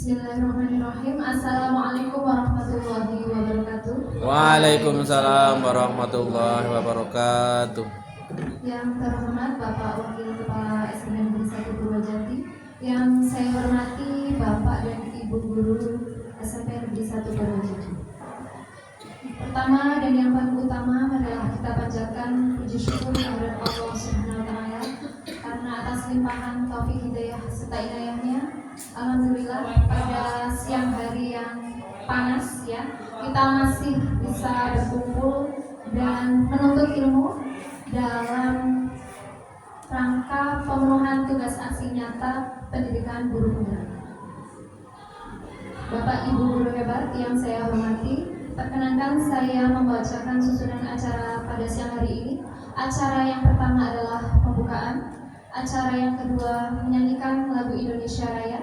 Bismillahirrahmanirrahim. Assalamualaikum warahmatullahi wabarakatuh. Waalaikumsalam warahmatullahi wabarakatuh. Yang terhormat Bapak Wakil Kepala SDN Negeri 1 Purwojati, yang saya hormati Bapak dan Ibu Guru SMP Negeri 1 Purwojati. Pertama dan yang paling utama adalah kita panjatkan puji syukur kepada Allah Subhanahu wa Ta'ala karena atas limpahan taufik hidayah serta inayahnya. Alhamdulillah pada siang hari yang panas ya, kita masih bisa berkumpul dan menuntut ilmu dalam rangka pemenuhan tugas aksi nyata pendidikan guru muda. Bapak Ibu guru hebat yang saya hormati, perkenankan saya membacakan susunan acara pada siang hari ini. Acara yang pertama adalah pembukaan, acara yang kedua menyanyikan lagu Indonesia Raya,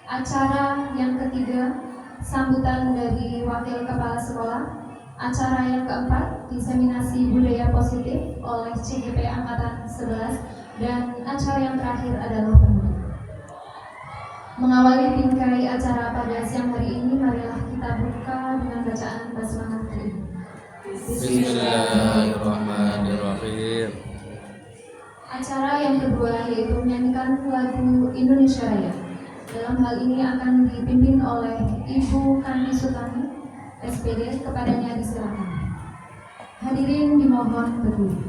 acara yang ketiga sambutan dari wakil kepala sekolah, acara yang keempat diseminasi budaya positif oleh CGP Angkatan 11, dan acara yang terakhir adalah penutup. Mengawali bingkai acara pada siang hari ini, marilah kita buka dengan bacaan basmalah ini. Bismillahirrahmanirrahim. Acara yang kedua yaitu menyanyikan lagu Indonesia Raya. Dalam hal ini akan dipimpin oleh Ibu Kandi Sutami, SPD, kepadanya disilakan. Hadirin dimohon berdiri.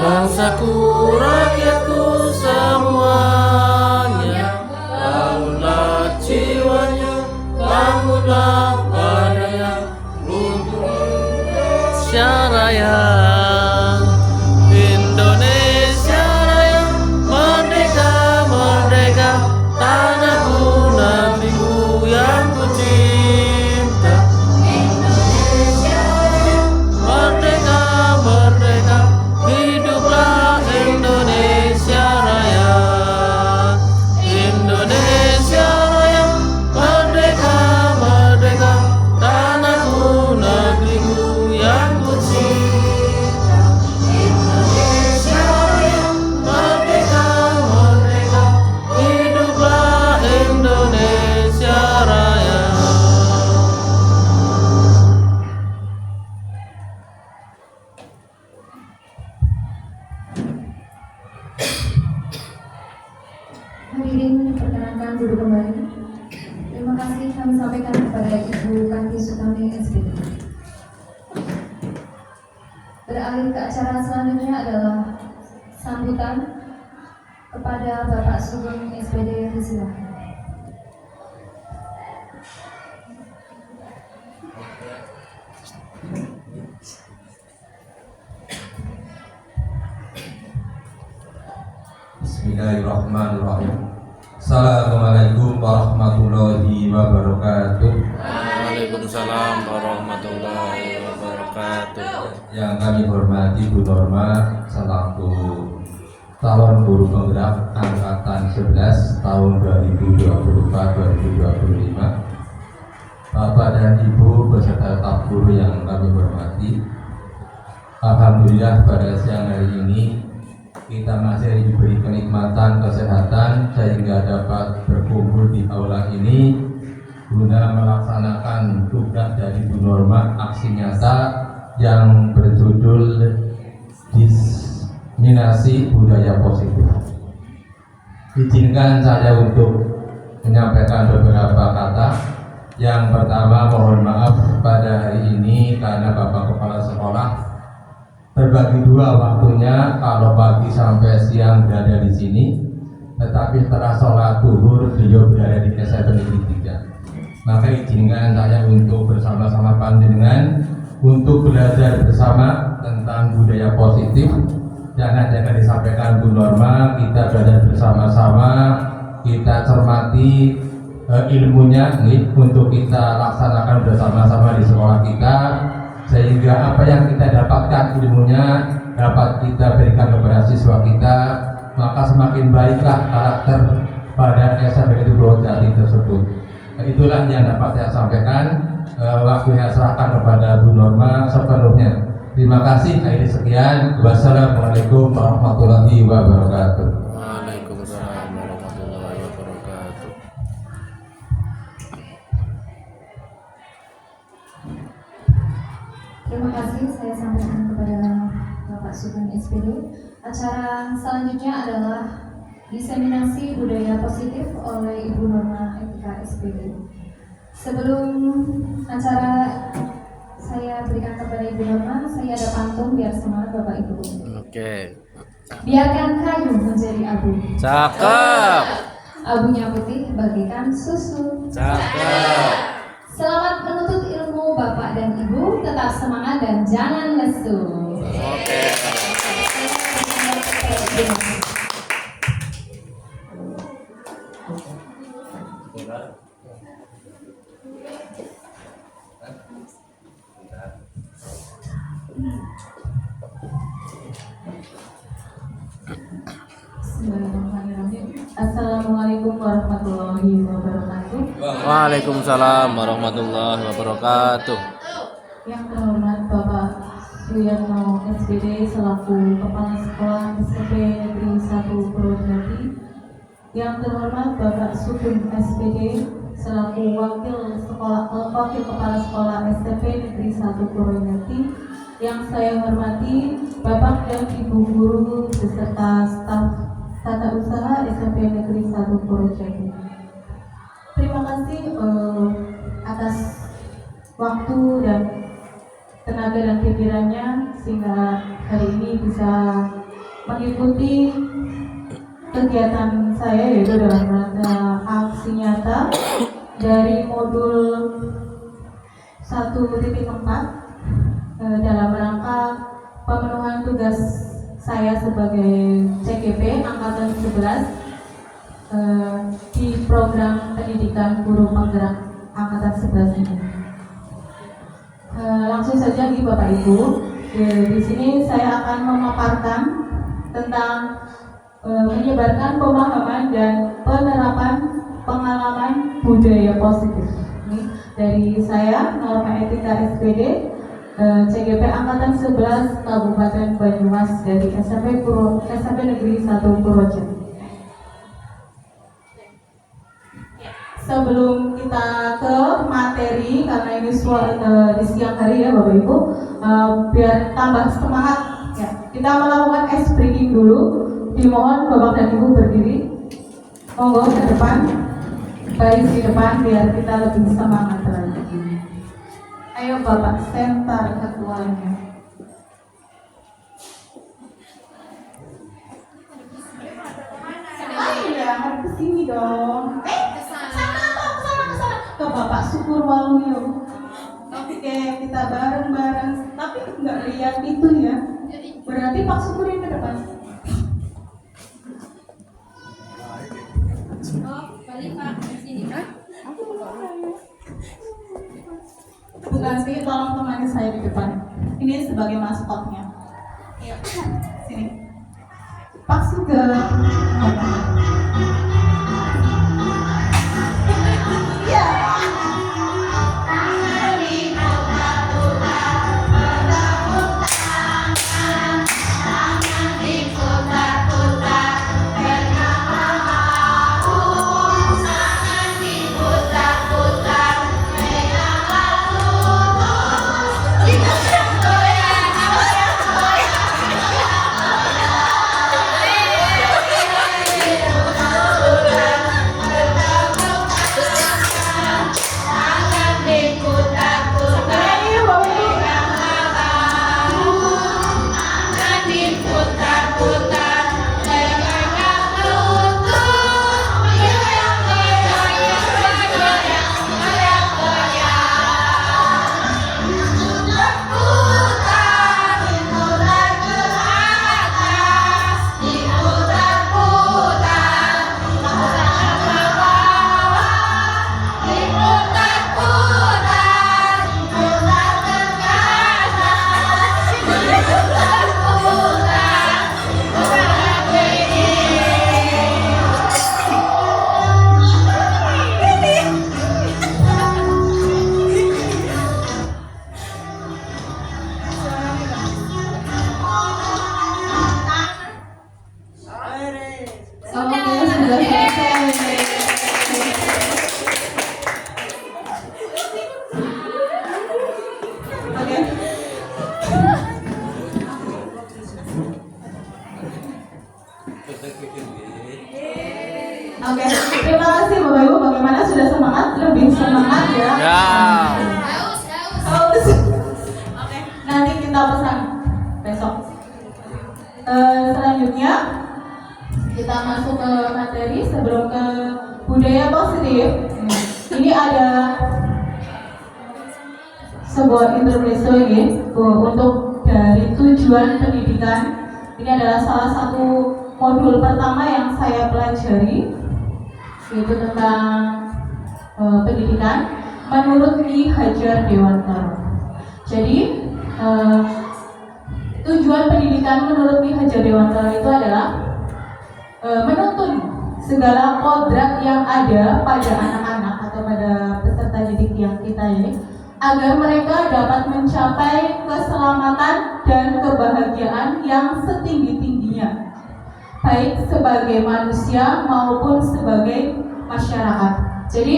Bangsaku, rakyatku semuanya, bangunlah jiwanya, bangunlah padanya untuk Indonesia Raya. Indonesia Raya, merdeka, merdeka, tanahku, negeriku yang ku cinta. Indonesia Raya, merdeka, merdeka, hiduplah Indonesia Raya. Indonesia Raya, merdeka, merdeka, tanahku, negeriku yang ku cinta. Indonesia Raya, merdeka, merdeka, hiduplah Indonesia Raya. Hadirin diperkenankan duduk kembali. Terima kasih kami sampaikan kepada Ibu Kandi Sutami, SPD. Beralih ke acara selanjutnya adalah sambutan kepada Bapak Sugeng, SPD, disilakan. Bismillahirrahmanirrahim. Assalamualaikum warahmatullahi wabarakatuh. Waalaikumsalam warahmatullahi wabarakatuh. Yang kami hormati Bu Norma selaku calon guru penggerak angkatan 11 tahun 2024-2025. Bapak dan Ibu beserta staf guru yang kami hormati. Alhamdulillah pada siang hari ini kita masih diberi kenikmatan kesehatan sehingga dapat berkumpul di aula ini guna melaksanakan tugas dari Bu Norma aksi nyata yang berjudul Diseminasi Budaya Positif. Izinkan saya untuk menyampaikan beberapa kata. Yang pertama, mohon maaf pada hari ini karena Bapak terbagi dua waktunya, kalau pagi sampai siang berada di sini, tetapi setelah sholat zuhur beliau berada di SMP Negeri 3. Maka izinkan saya untuk bersama-sama panjenengan untuk belajar bersama tentang budaya positif. Jangan disampaikan Bu Norma, kita belajar bersama-sama, kita cermati ilmunya nih, untuk kita laksanakan bersama-sama di sekolah kita, sehingga apa yang kita dapatkan ilmunya dapat kita berikan kepada siswa kita, maka semakin baiklah karakter pada SMP Negeri Purwojati tersebut. Itulah yang dapat saya sampaikan. Waktu yang serahkan kepada Bu Norma sepenuhnya. Terima kasih. Akhirnya sekian. Wassalamualaikum warahmatullahi wabarakatuh. Waalaikumsalam warahmatullahi wabarakatuh. Terima kasih saya sampaikan kepada Bapak Sugeng SPD. Acara selanjutnya adalah diseminasi budaya positif oleh Ibu Norma Etika SPD. Sebelum acara saya berikan kepada Ibu Norma, saya ada pantun biar semangat Bapak Ibu. Oke. Biarkan kayu menjadi abu. Cakep. Abunya putih bagikan susu. Cakep. Selamat menuntut ilmu Bapak dan Ibu, tetap semangat dan jangan lesu. Oke. Assalamualaikum warahmatullahi wabarakatuh. Waalaikumsalam warahmatullahi wabarakatuh. Yang terhormat Bapak Suyarno SPD selaku Kepala Sekolah SMP Negeri 1 Purwojati. Yang terhormat Bapak Sugeng SPD selaku Wakil Kepala Sekolah SMP Negeri 1 Purwojati. Yang saya hormati Bapak dan Ibu guru beserta staf Tata Usaha SMP Negeri 1 Purwojati. Terima kasih atas waktu dan tenaga dan pikirannya sehingga hari ini bisa mengikuti kegiatan saya, yaitu dalam rangka aksi nyata dari modul 1.4 dalam rangka pemenuhan tugas saya sebagai CGP Angkatan 11 di program pendidikan guru penggerak Angkatan 11 ini. Langsung saja nih Bapak Ibu, di sini saya akan memaparkan tentang menyebarkan pemahaman dan penerapan pengalaman budaya positif. Ini dari saya, Norma Etika SPD, CGP Angkatan 11 Kabupaten Banyumas dari SMP Negeri 1 Purwojati. Sebelum kita ke materi, karena ini di siang hari ya Bapak Ibu, biar tambah semangat ya, kita melakukan ice breaking dulu. Dimohon Bapak dan Ibu berdiri, monggo ke depan, baris di depan biar kita lebih semangat lagi. Ayo Bapak sentar ketuanya. Iya, harus kesini dong. Kesana. Ke Bapak Syukur Waluyo. Oke, kita bareng-bareng. Tapi nggak lihat itu ya. Berarti Pak Syukur yang ke depan. Balik Pak ke sini. Bukan sih, tolong temani saya di depan. Ini sebagai maskotnya. Sini. Pak Sugeng. Iya. Ini ada sebuah intermezzo ini untuk dari tujuan pendidikan. Ini adalah salah satu modul pertama yang saya pelajari, yaitu tentang pendidikan menurut Ki Hajar Dewantara. Jadi tujuan pendidikan menurut Ki Hajar Dewantara itu adalah menuntun segala kodrat yang ada pada anak-anak atau pada peserta didik yang kita ini, agar mereka dapat mencapai keselamatan dan kebahagiaan yang setinggi-tingginya, baik sebagai manusia maupun sebagai masyarakat. Jadi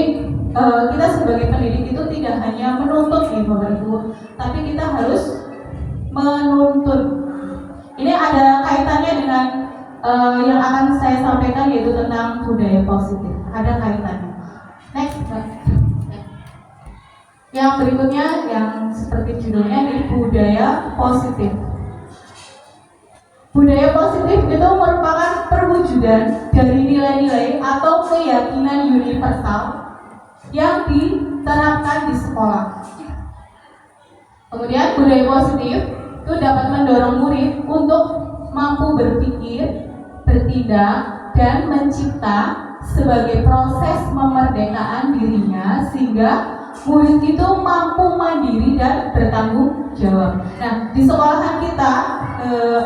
kita sebagai pendidik itu tidak hanya menuntut nih Bapak Ibu, tapi kita harus menuntun. Ini ada kaitannya dengan yang akan saya sampaikan, yaitu tentang budaya positif. Ada kaitannya. Next, Mbak. Yang berikutnya yang seperti judulnya ini budaya positif. Budaya positif itu merupakan perwujudan dari nilai-nilai atau keyakinan universal yang diterapkan di sekolah. Kemudian budaya positif itu dapat mendorong murid untuk mampu berpikir, bertindak, dan mencipta sebagai proses memerdekakan dirinya sehingga murid itu mampu mandiri dan bertanggung jawab. Nah, di sekolahan kita,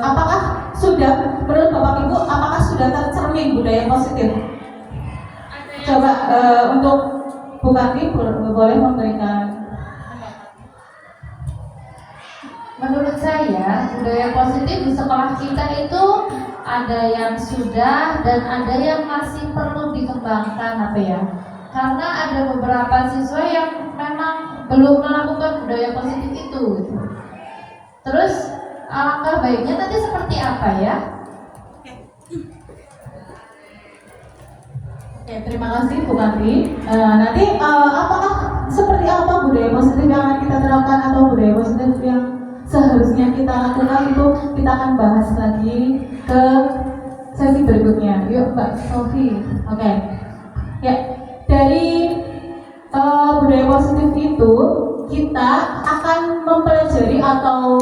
apakah sudah, menurut Bapak Ibu, apakah sudah tercermin budaya positif? Coba untuk Bu Kati boleh memberikan. Menurut saya, budaya positif di sekolah kita itu ada yang sudah dan ada yang masih perlu dikembangkan, apa ya? Karena ada beberapa siswa yang memang belum melakukan budaya positif itu. Terus alangkah baiknya nanti seperti apa ya? Oke, terima kasih Bu Kati. Nanti apakah seperti apa budaya positif yang akan kita terapkan atau budaya positif yang seharusnya kita lakukan, itu kita akan bahas lagi ke sesi berikutnya. Yuk Mbak Sofi. Oke. Ya, dari budaya positif itu kita akan mempelajari atau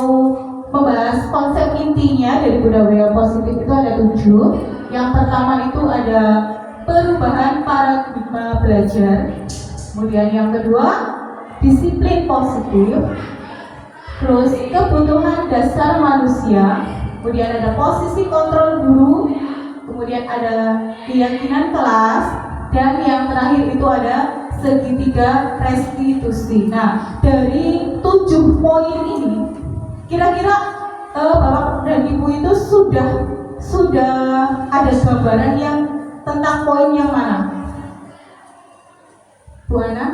membahas konsep intinya dari budaya positif itu ada 7. Yang pertama itu ada perubahan paradigma belajar. Kemudian yang kedua, disiplin positif. Terus kebutuhan dasar manusia. Kemudian ada posisi kontrol guru. Kemudian ada keyakinan kelas. Dan yang terakhir itu ada segitiga restitusi. Nah, dari 7 poin ini, kira-kira Bapak dan Ibu itu sudah ada gambaran yang tentang poin yang mana? Bu Ana?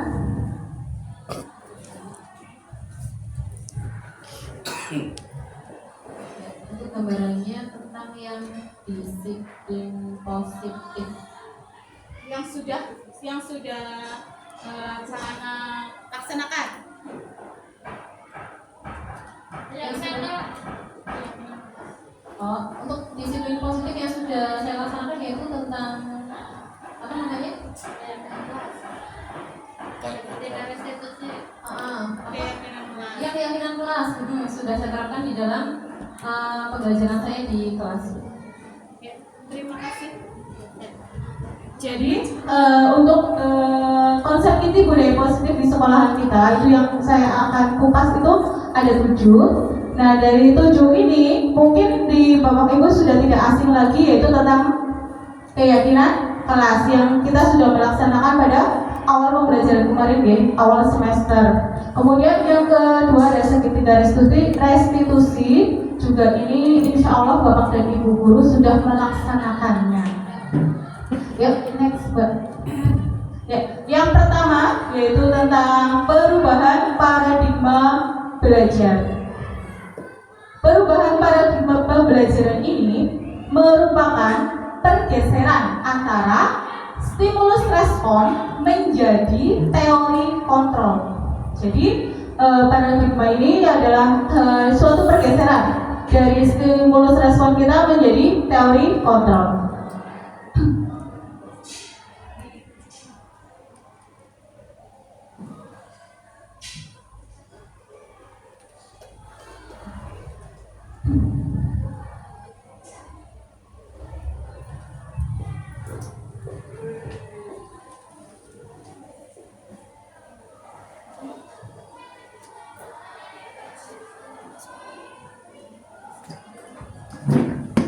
Itu gambarannya tentang yang disiplin positif. Yang sudah Sarana laksanakan. Untuk disiplin positif yang sudah saya laksanakan yaitu tentang apa namanya? Ya, keyakinan kelas sudah saya terapkan di dalam pembelajaran saya di kelas. Terima kasih. Jadi untuk konsep inti budaya positif di sekolahan kita itu yang saya akan kupas itu ada 7. Nah, dari 7 ini mungkin di Bapak Ibu sudah tidak asing lagi, yaitu tentang keyakinan kelas yang kita sudah melaksanakan pada awal pembelajaran kemarin ya, awal semester. Kemudian yang kedua ada segitiga restitusi, juga ini insya Allah Bapak dan Ibu guru sudah melaksanakannya. Yuk, next Mbak. Ya, yang pertama yaitu tentang perubahan paradigma belajar. Perubahan paradigma pembelajaran ini merupakan pergeseran antara stimulus respon menjadi teori kontrol. Jadi paradigma ini adalah suatu pergeseran dari stimulus respon kita menjadi teori kontrol.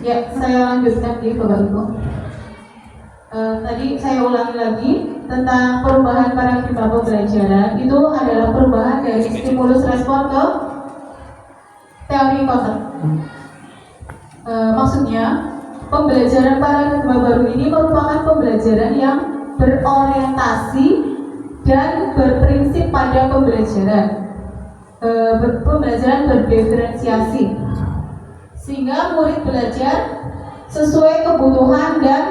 Ya, saya lanjutkan di Bapak Ibu. Tadi saya ulangi lagi tentang perubahan paradigma pembelajaran. Itu adalah perubahan dari stimulus respon ke teori konsep. Maksudnya, pembelajaran paradigma baru ini merupakan pembelajaran yang berorientasi dan berprinsip pada pembelajaran. Pembelajaran berdiferensiasi, sehingga murid belajar sesuai kebutuhan dan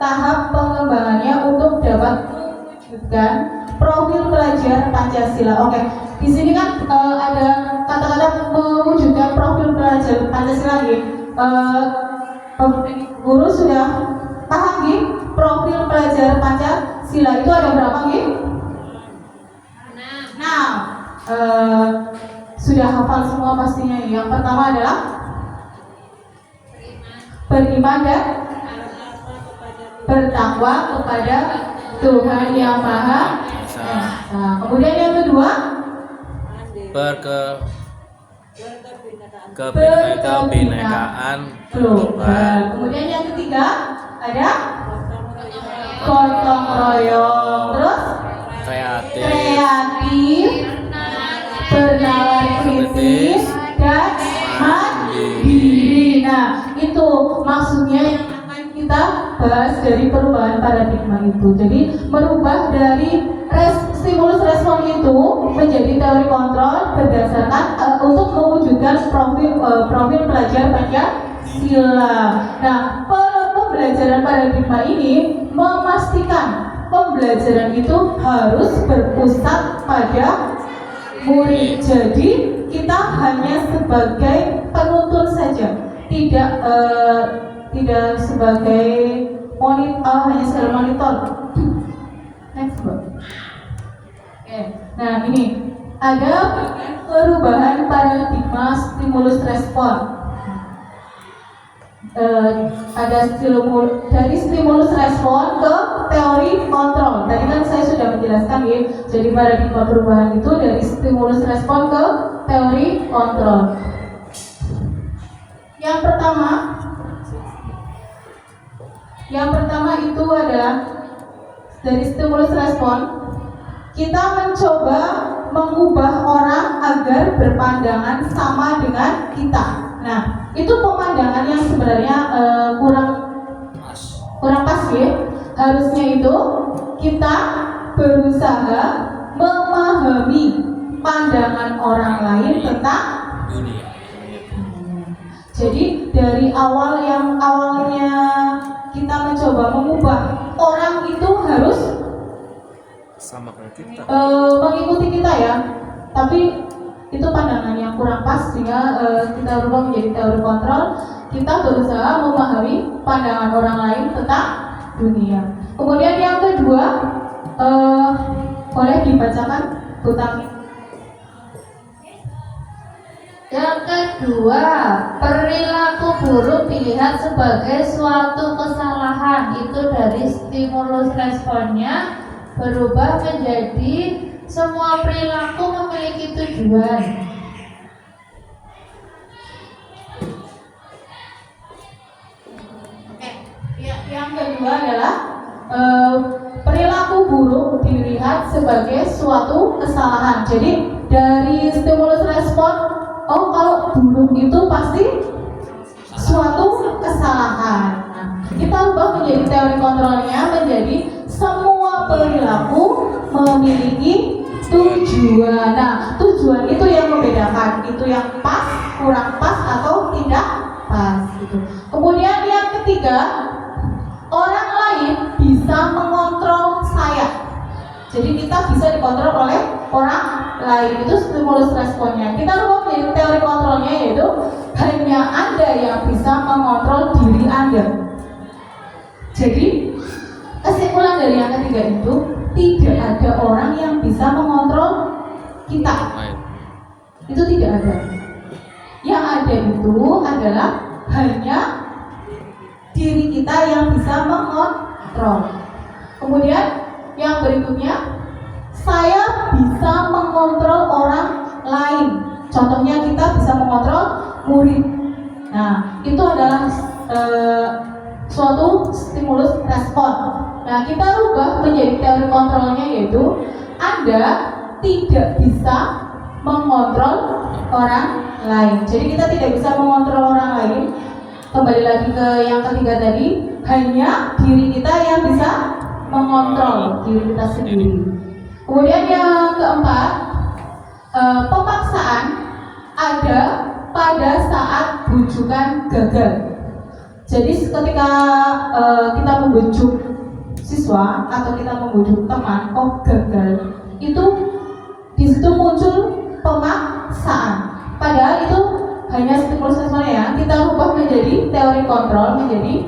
tahap pengembangannya untuk dapat mewujudkan profil pelajar Pancasila. Oke, di sini kan ada kata-kata mewujudkan profil pelajar Pancasila. Guru sudah paham nih profil pelajar Pancasila itu ada berapa nih? 6. Sudah hafal semua pastinya. Yang pertama adalah beriman dan bertakwa kepada Tuhan Yang Maha Esa. Nah, kemudian yang kedua, kebinekaan global. Kemudian yang ketiga ada gotong royong, terus kreatif, bernalar kritis, dan mandiri. Nah, itu maksudnya yang akan kita bahas dari perubahan paradigma itu. Jadi merubah dari stimulus respon itu menjadi teori kontrol berdasarkan untuk mewujudkan profil pelajar Pancasila. Nah, pembelajaran paradigma ini memastikan pembelajaran itu harus berpusat pada murid. Jadi kita hanya sebagai penuntun saja, tidak sebagai monitor, hanya sebagai monitor. Next, Bro. Oke. Nah, ini ada perubahan paradigma stimulus respon. Ada dari stimulus respon ke teori kontrol. Tadi kan saya sudah menjelaskan ya. Jadi paradigma perubahan itu dari stimulus respon ke teori kontrol. Yang pertama itu adalah dari stimulus respon. Kita mencoba mengubah orang agar berpandangan sama dengan kita. Nah, itu pemandangan yang sebenarnya kurang pas ya. Harusnya itu kita berusaha memahami pandangan orang lain tentang dunia. Jadi dari awalnya kita mencoba mengubah orang itu harus sama kayak kita, mengikuti kita ya. Tapi itu pandangan yang kurang pas, sehingga kita rubah menjadi teori kontrol. Kita berusaha memahami pandangan orang lain tentang dunia. Kemudian yang kedua, boleh dibacakan Butami. Yang kedua, perilaku buruk dilihat sebagai suatu kesalahan. Itu dari stimulus responnya berubah menjadi semua perilaku memiliki tujuan. Oke, yang kedua adalah perilaku buruk dilihat sebagai suatu kesalahan. Jadi dari stimulus respon, kalau buruk itu pasti suatu kesalahan. Nah, kita ubah menjadi teori kontrolnya menjadi semua perilaku memiliki tujuan. Nah, tujuan itu yang membedakan, itu yang pas, kurang pas, atau tidak pas gitu. Kemudian yang ketiga, orang lain bisa mengontrol saya. Jadi kita bisa dikontrol oleh orang lain, itu stimulus responnya. Kita rubah menjadi teori kontrolnya, yaitu hanya Anda yang bisa mengontrol diri Anda. Jadi kesimpulan dari yang ketiga itu, tidak ada orang yang bisa mengontrol kita. Itu tidak ada. Yang ada itu adalah hanya diri kita yang bisa mengontrol. Kemudian yang berikutnya, saya bisa mengontrol orang lain. Contohnya kita bisa mengontrol murid. Nah, itu adalah suatu stimulus respon. Nah, kita rubah menjadi teori kontrolnya, yaitu Anda tidak bisa mengontrol orang lain. Jadi kita tidak bisa mengontrol orang lain. Kembali lagi ke yang ketiga tadi, hanya diri kita yang bisa mengontrol diri kita sendiri. Kemudian yang keempat, pemaksaan ada pada saat bujukan gagal. Jadi ketika kita membujuk siswa atau kita membujuk teman kok gagal, itu di situ muncul pemaksaan. Padahal itu hanya stimulus respon ya. Kita rubah menjadi teori kontrol, menjadi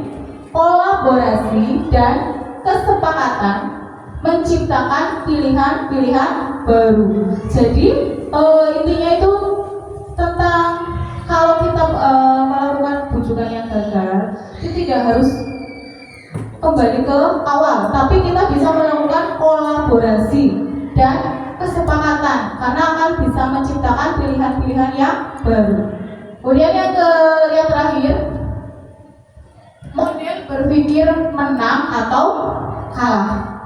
kolaborasi dan kesepakatan menciptakan pilihan-pilihan baru. Jadi intinya itu tentang kalau kita melakukan bujukan yang gagal, itu tidak harus kembali ke awal, tapi kita bisa melakukan kolaborasi dan kesepakatan karena akan bisa menciptakan pilihan-pilihan yang baru. Kemudian yang terakhir, model berpikir menang atau kalah.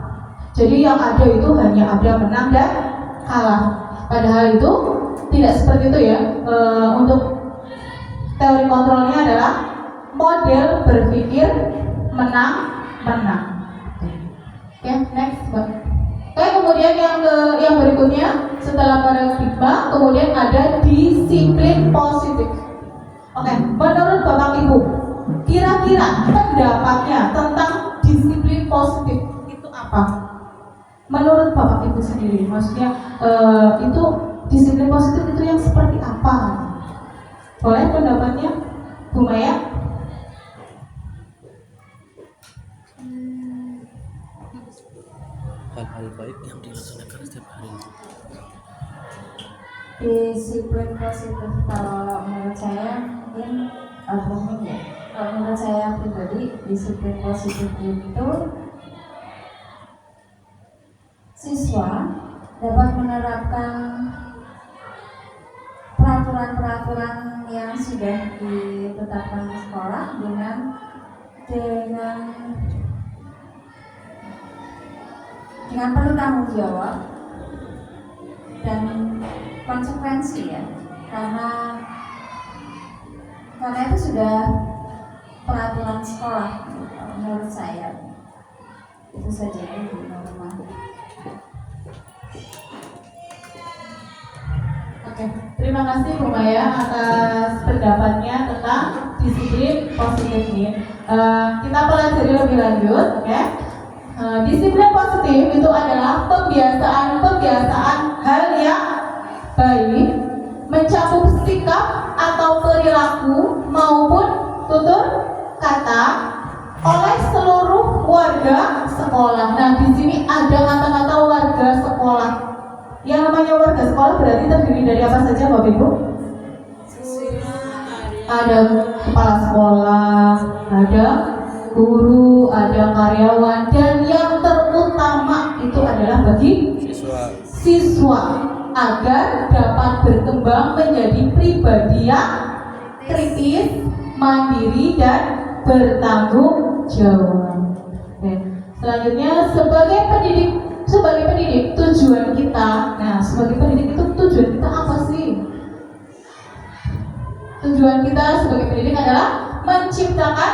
Jadi yang ada itu hanya ada menang dan kalah. Padahal itu tidak seperti itu ya. Untuk teori kontrolnya adalah model berpikir menang. Oke, next, Bang. Oke, kemudian yang berikutnya setelah paradigma, kemudian ada disiplin positif. Oke, menurut Bapak Ibu, kira-kira pendapatnya tentang disiplin positif itu apa? Menurut Bapak Ibu sendiri, maksudnya itu disiplin positif itu yang seperti apa? Boleh pendapatnya, Bu Maya? Hal-hal baik yang dilaksanakan setiap hari. Disiplin positif kalau menurut saya mungkin ya. Kalau menurut saya pribadi, disiplin positif itu siswa dapat menerapkan peraturan-peraturan yang sudah ditetapkan di sekolah dengan penuh tanggung jawab dan konsekuensi ya, karena itu sudah peraturan sekolah menurut saya. Itu saja yang normal. Oke, terima kasih Bu Maya atas pendapatnya tentang disiplin positif ini. Kita pelajari lebih lanjut, oke? Disiplin positif itu adalah pembiasaan hal yang baik, mencakup sikap atau perilaku maupun tutur kata oleh seluruh warga sekolah. Nah, di sini ada kata-kata warga sekolah. Yang namanya warga sekolah berarti terdiri dari apa saja, Bapak Ibu? Ada kepala sekolah, ada guru, ada karyawan, dan yang terutama itu adalah bagi siswa agar dapat berkembang menjadi pribadi yang kritis, mandiri, dan bertanggung jawab. Oke. Selanjutnya sebagai pendidik tujuan kita. Nah, sebagai pendidik itu tujuan kita apa sih? Tujuan kita sebagai pendidik adalah menciptakan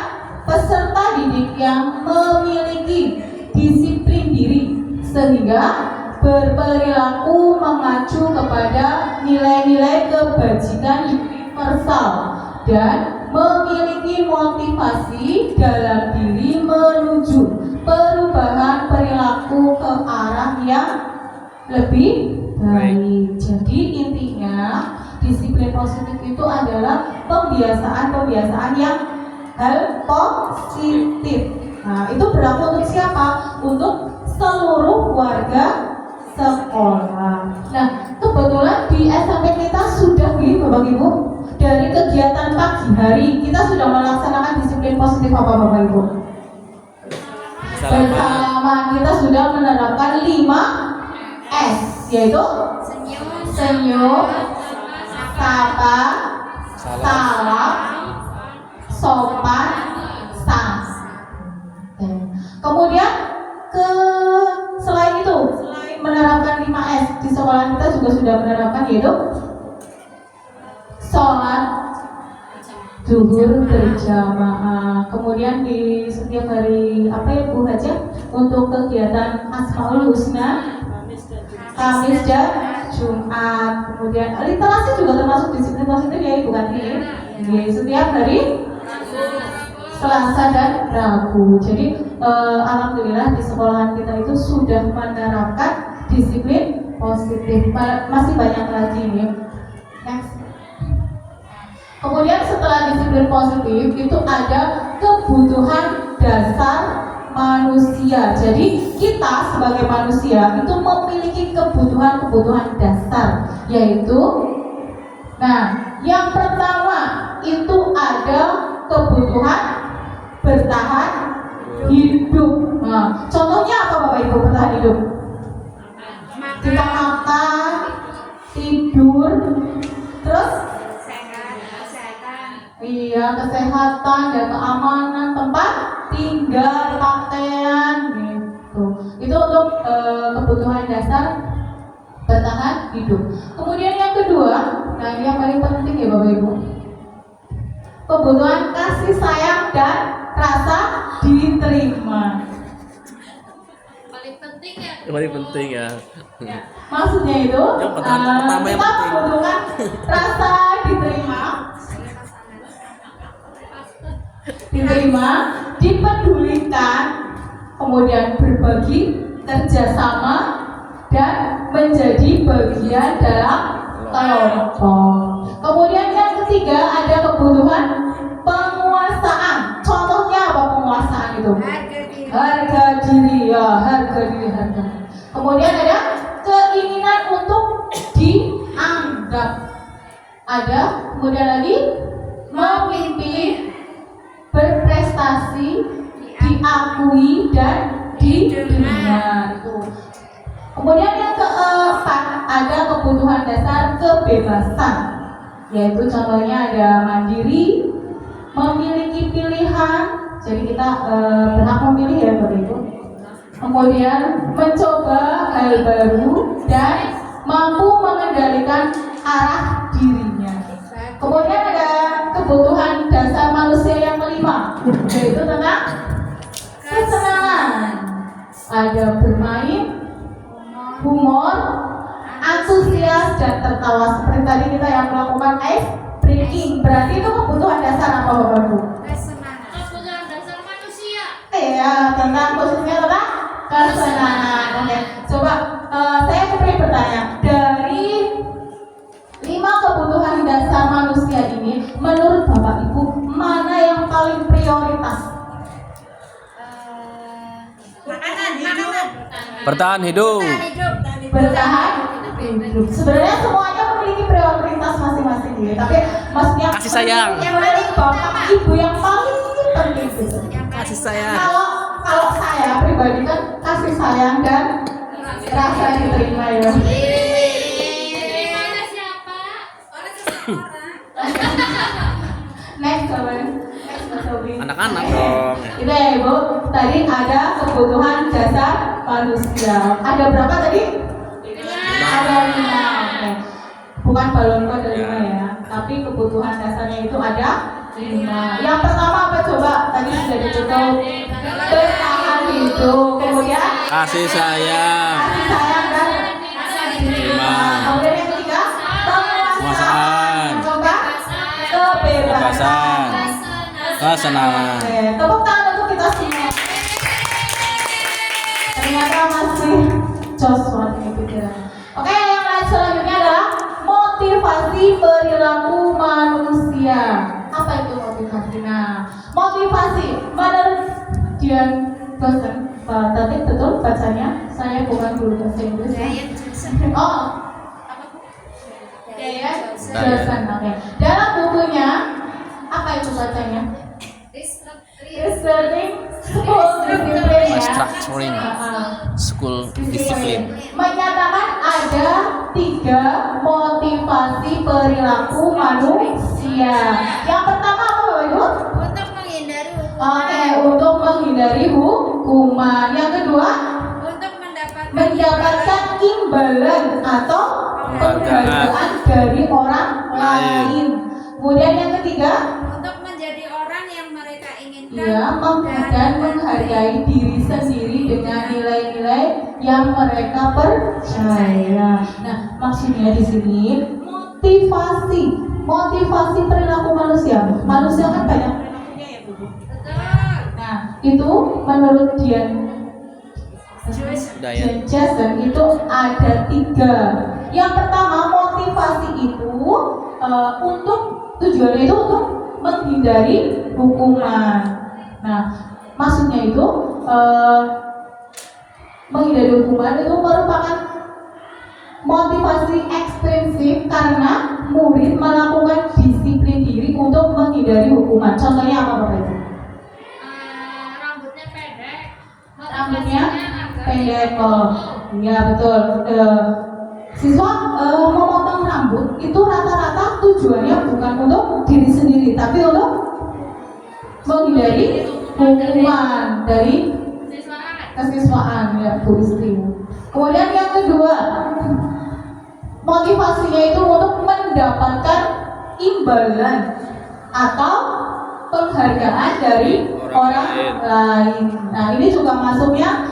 peserta didik yang memiliki disiplin diri sehingga berperilaku mengacu kepada nilai-nilai kebajikan universal dan memiliki motivasi dalam diri menuju perubahan perilaku ke arah yang lebih baik. Jadi intinya disiplin positif itu adalah pembiasaan yang hal positif. Nah, itu berlaku untuk siapa? Untuk seluruh warga sekolah. Nah, kebetulan di SMP kita sudah Bapak Ibu, dari kegiatan pagi hari kita sudah melaksanakan disiplin positif apa Bapak Ibu? Bersama kita sudah menerapkan 5S, yaitu senyum, sapa, salam, sopan, sholat zuhur berjamaah. Kemudian di setiap hari apa ya Bu Haja untuk kegiatan Asmaul Husna Kamis dan Jumat. Kemudian literasi juga termasuk disiplin positif ya Ibu kan ini. Setiap hari Selasa dan Rabu. Jadi alhamdulillah di sekolahan kita itu sudah menerapkan disiplin positif. Masih banyak lagi nih. Next. Kemudian setelah disiplin positif itu ada kebutuhan dasar manusia. Jadi kita sebagai manusia itu memiliki kebutuhan dasar, yaitu yang pertama itu ada kebutuhan bertahan hidup. Contohnya apa Bapak Ibu bertahan hidup? Kita makan, tidur, terus kesehatan dan keamanan tempat tinggal, pakaian gitu. Itu untuk kebutuhan dasar bertahan hidup. Kemudian yang kedua, ini yang paling penting ya Bapak Ibu, kebutuhan kasih sayang dan rasa diterima. Paling penting ya. Maksudnya itu Yang pertama yang kita penting. membutuhkan rasa diterima, dipedulikan, kemudian berbagi, kerjasama, dan menjadi bagian dalam kelompok. Kemudian yang ketiga ada kebutuhan penguasaan. Contohnya apa penguasaan itu? Harga diri. Kemudian ada keinginan untuk dianggap. Ada kemudian lagi memimpin, berprestasi, diakui dan didengar. Kemudian yang keempat ada kebutuhan dasar kebebasan, yaitu contohnya ada mandiri, memiliki pilihan, jadi kita berhak memilih ya Bapak Ibu. Kemudian mencoba hal baru dan mampu mengendalikan arah dirinya. Kemudian ada kebutuhan dasar manusia yang kelima, yaitu tentang kesenangan. Ada bermain, humor, antusias dan tertawa. Seperti tadi kita yang melakukan ice breaking. Berarti itu kebutuhan dasar apa Bapak Ibu? Kebutuhan dasar manusia. Iya, tentang khususnya tentang kesenangan. Oke, coba saya kembali bertanya, dari 5 kebutuhan dasar manusia ini, menurut Bapak Ibu mana yang paling prioritas? Bertahan hidup. Bertahan hidup. Sebenarnya semuanya memiliki prioritas masing-masing ya, tapi maksudnya Kasih sayang. yang paling Bapak Ibu yang paling penting gitu. Kasih sayang. Kalau saya pribadi kan kasih sayang dan rasa diterima ya. Mana siapa? Next Mas Sobi. Anak-anak dong. Itu ya Ibu, tadi ada kebutuhan dasar manusia. Ada berapa tadi? Ada 5. Oke. Bukan balon ada 5 ya, tapi kebutuhan dasarnya itu ada 5. Yang pertama apa coba? Tadi sudah ditutup. Bertahan hidup. Kemudian Kasih sayang. kasih sayang dan Terima. kemudian yang ketiga Penguasaan. coba kebebasan. Kesenangan. Oke, tepuk tangan untuk kita semua. Ternyata masih jos banget ini pikiran. Oke, yang lain selanjutnya adalah motivasi perilaku manusia. Apa itu motivasi? Nah, motivasi menurut Dian dosen tadi betul bacanya. Saya bukan guru bahasa Inggris. Oh, ya, dosen. Oke. Dalam bukunya apa itu bacanya? Restructuring School Discipline ya. Restructuring School Discipline. Menyatakan ada 3 motivasi perilaku manusia. Yang pertama apa Bapak Ibu? Untuk menghindari Oke, untuk menghindari hukuman. Yang kedua, untuk mendapatkan imbalan atau penghargaan dari orang lain. Kemudian yang ketiga, untuk menjadi orang yang mereka inginkan ya, dan menghargai diri sendiri dengan nilai-nilai yang mereka percaya. Nah, maksudnya di sini motivasi perilaku manusia. Manusia kan banyak perilakunya ya, Bu. Nah, itu menurut Jason itu ada 3. Yang pertama, motivasi itu untuk tujuannya itu untuk menghindari hukuman. Nah, maksudnya itu menghindari hukuman itu merupakan motivasi ekstrinsik karena murid melakukan disiplin diri untuk menghindari hukuman. Contohnya apa Bapak Ibu? rambutnya pendek, Rambutnya pendek, iya betul. Siswa memotong rambut itu rata-rata tujuannya bukan untuk diri sendiri, tapi untuk menghindari hukuman dari kesiswaan, ya Bu Istri. Kemudian yang kedua, motivasinya itu untuk mendapatkan imbalan atau penghargaan dari orang lain. Nah, ini juga masuknya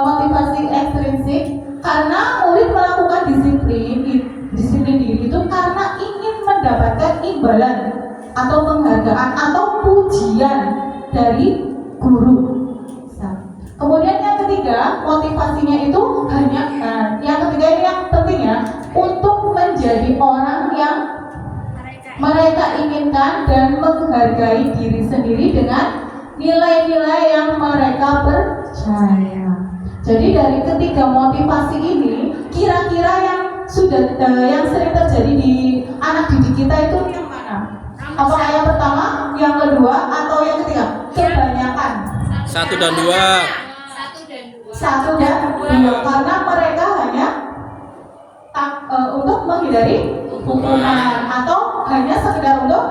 motivasi ekstrinsik karena murid melakukan disiplin diri itu karena ingin mendapatkan imbalan atau penghargaan atau pujian dari guru. Kemudian yang ketiga, motivasinya itu hanya yang ketiga ini yang penting ya, untuk menjadi orang yang mereka inginkan dan menghargai diri sendiri dengan nilai-nilai yang mereka percaya. Jadi dari ketiga motivasi ini, kira-kira yang yang sering terjadi di anak didik kita itu yang mana? Apakah yang pertama, yang kedua, atau yang ketiga? Kebanyakan. 1 dan 2. 1 dan 2 karena mereka hanya untuk menghindari hukuman atau hanya sekedar untuk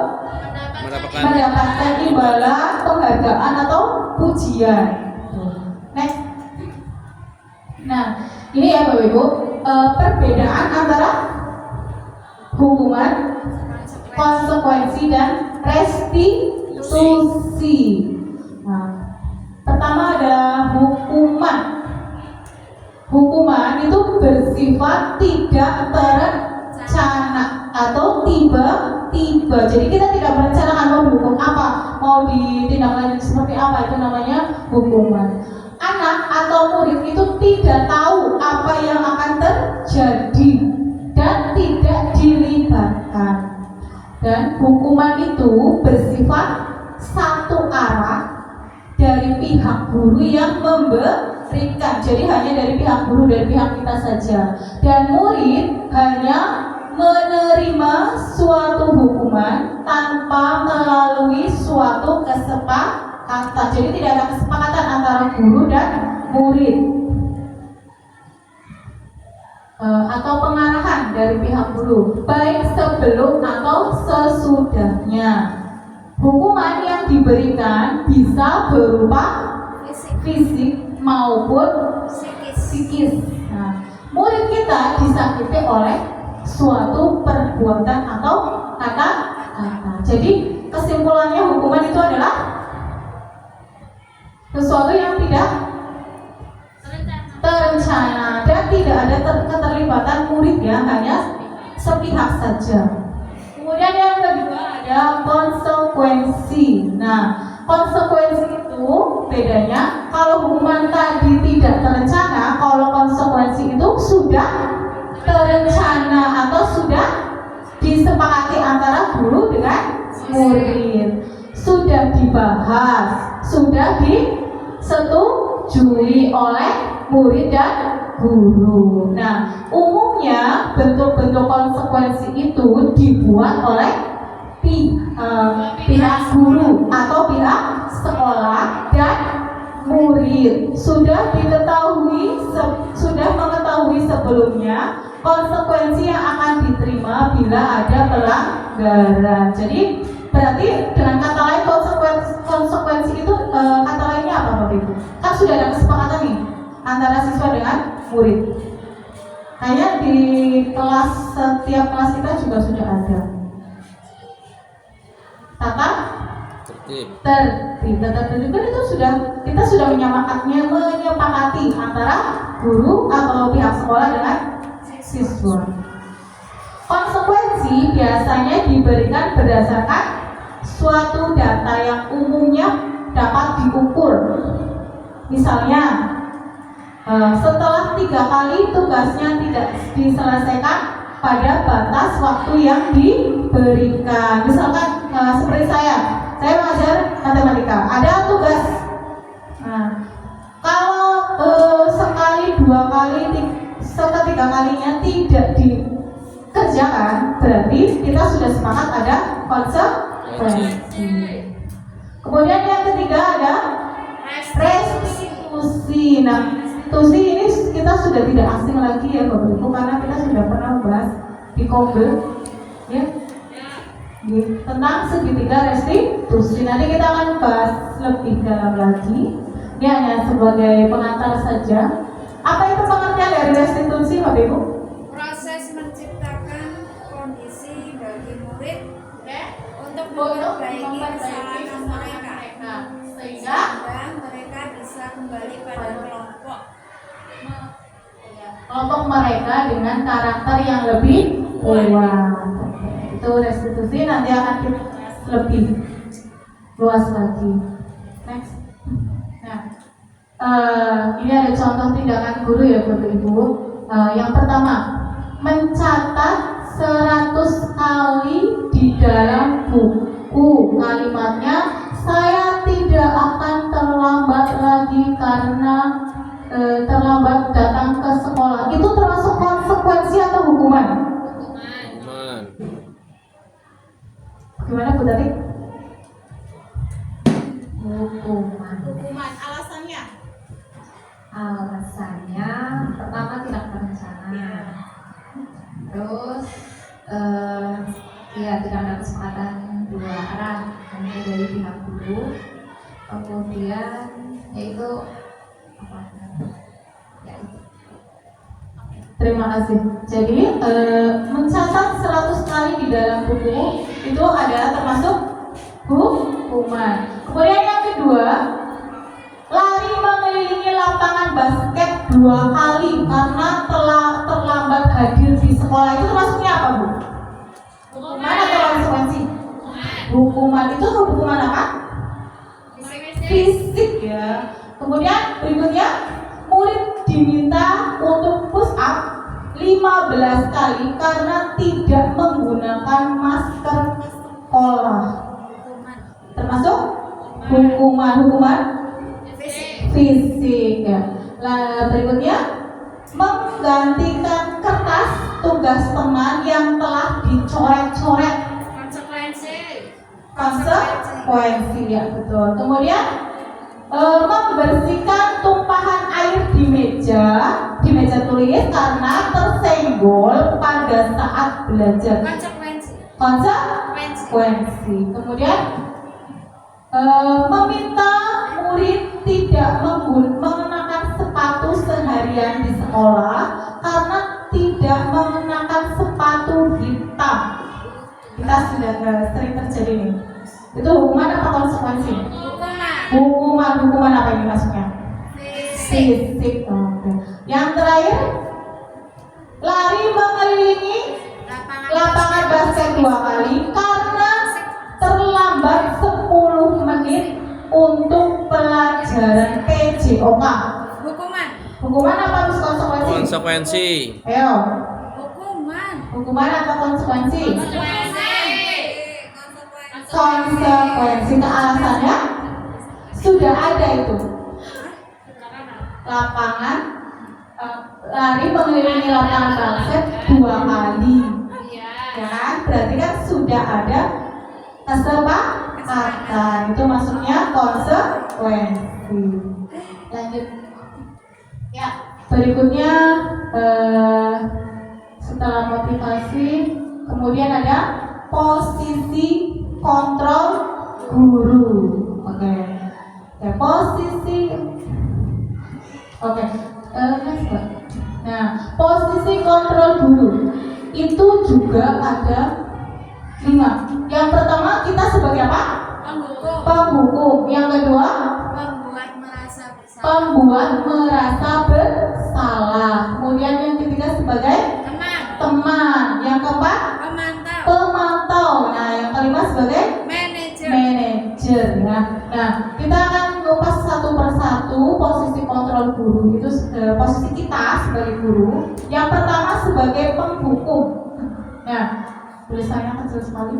mendapatkan imbalan, penghargaan atau pujian. Next. Nah, ini ya Bapak Ibu, perbedaan antara hukuman, konsekuensi dan restitusi. Nah, pertama ada hukuman. Hukuman itu bersifat tidak terencana atau tiba-tiba. Jadi kita tidak merencanakan mau dihukum apa, mau ditindaklanjuti seperti apa, itu namanya hukuman. Anak atau murid itu tidak tahu apa yang akan terjadi dan tidak dilibatkan. Dan hukuman itu bersifat satu arah dari pihak guru yang memberikan, jadi hanya dari pihak guru, dari pihak kita saja, dan murid hanya menerima suatu hukuman tanpa melalui suatu kesepakatan. Jadi tidak ada kesepakatan antara guru dan murid atau pengarahan dari pihak guru, baik sebelum atau sesudahnya. Hukuman yang diberikan bisa berupa fisik maupun psikis. Nah, murid kita disakiti oleh suatu perbuatan atau kata-kata. Jadi kesimpulannya hukuman itu adalah sesuatu yang tidak terencana dan tidak ada keterlibatan murid ya, hanya sepihak saja. Kemudian yang kedua ada konsekuensi. Nah, konsekuensi itu bedanya, kalau hukuman tadi tidak terencana, kalau konsekuensi itu sudah terencana atau sudah disepakati antara guru dengan murid, sudah dibahas, sudah disetujui oleh murid dan guru. Nah, umumnya bentuk-bentuk konsekuensi itu dibuat oleh pihak guru atau pihak sekolah dan murid. Sudah mengetahui sebelumnya konsekuensi yang akan diterima bila ada pelanggaran. Jadi berarti dengan kata lain konsekuensi itu kata lainnya apa Bapak Ibu? Kan sudah ada kesepakatan nih antara siswa dengan murid. Hanya di kelas, setiap kelas kita juga sudah ada. Tertib. Tata tertib kan itu kita sudah menyepakati antara guru atau pihak sekolah dengan siswa. Konsekuensi biasanya diberikan berdasarkan suatu data yang umumnya dapat diukur. Misalnya, setelah 3 kali tugasnya tidak diselesaikan pada batas waktu yang diberikan. Misalkan seperti saya mengajar matematika, ada tugas. Nah, kalau sekali, 2 kali, ketiga kalinya tidak dikerjakan, berarti kita sudah sepakat ada konsekuensi. Kemudian yang ketiga ada restitusi. Nah, restitusi ini kita sudah tidak asing lagi ya Bapak Ibu, karena kita sudah pernah bahas di Kobel ya, tentang segitiga restitusi. Nanti kita akan bahas lebih dalam lagi. Ini hanya sebagai pengantar saja. Apa itu pengertian dari restitusi Bapak Ibu? Proses menciptakan kondisi bagi murid untuk memperbaiki kesalahan mereka sehingga mereka bisa kembali pada kelompok mereka dengan karakter yang lebih kuat. Itu restitusi, nanti akan kita lebih luas lagi. Next. Nah, ini ada contoh tindakan guru ya Bapak Ibu. Yang pertama, mencatat 100 kali di dalam buku. Kalimatnya, saya tidak akan terlambat lagi karena terlambat datang ke sekolah. Itu termasuk konsekuensi atau hukuman? Gimana Bu Tati? Hukuman. Alasannya pertama tidak berencana. Terus tidak ada kesepakatan dua arah, hanya dari pihak guru. Kemudian yaitu apa? Ya, itu. Terima kasih. Jadi mencatat 100 kali di dalam buku itu adalah termasuk hukuman. Kemudian yang kedua, lari mengelilingi lapangan basket 2 kali karena telah terlambat hadir di sekolah. Itu termasuknya apa Bu? Hukuman atau konsekuensi? Hukuman. Itu hukuman apa? Fisik ya. Kemudian berikutnya, murid diminta untuk push up 15 kali karena tidak menggunakan masker sekolah. Termasuk hukuman fisik ya. Berikutnya, menggantikan kertas tugas teman yang telah dicoret-coret. Konsekuensi ya, betul. Kemudian membersihkan tumpahan air di meja tulis karena tersenggol pada saat belajar. Konsekuensi. Kemudian meminta murid tidak mengenakan sepatu seharian di sekolah karena tidak mengenakan sepatu hitam. Kita sudah sering terjadi nih. Itu hukuman apa konsekuensi? Hukuman apa ini maksudnya? Fisik. Oke. Yang terakhir, lari mengelilingi lapangan basket 2 kali karena terlambat 10 menit untuk pelajaran PJOK. Hukuman apa harus konsekuensi? Konsekuensi. Ayo. Hukuman atau konsekuensi? Konsekuensi. Alasannya sudah ada itu. Lapangan lari mengelilingi lapangan basket 2 kali. Ya kan? Berarti kan sudah ada kesepakatan. Itu maksudnya konsekuensi. Lanjut. Ya, berikutnya setelah motivasi, kemudian ada posisi kontrol guru. Oke. Posisi. Oke. Nah, posisi kontrol guru itu juga ada 5. Yang pertama, kita sebagai apa? Penghukum. Yang kedua, membuat merasa bersalah. pembuat merasa bersalah. Kemudian yang ketiga sebagai teman. Yang keempat, Pemantau. pemantau. Nah, yang kelima sebagai Manajer. manajer. Nah, kita akan ngupas satu persatu posisi kontrol guru itu posisi kita sebagai guru. Yang pertama sebagai penghukum. Nah, tulisannya kecil sekali.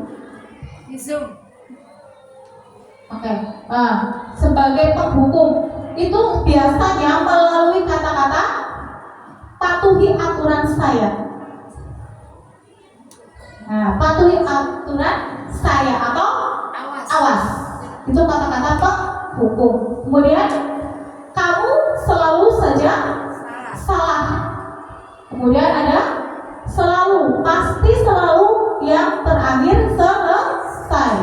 Di Zoom. Oke. Nah, sebagai penghukum itu biasanya melalui kata-kata patuhi aturan saya. Nah, patuhi aturan saya atau awas. Itu kata-kata penghukum. Kemudian kamu selalu saja salah. Kemudian ada selalu, pasti selalu yang terakhir selesai.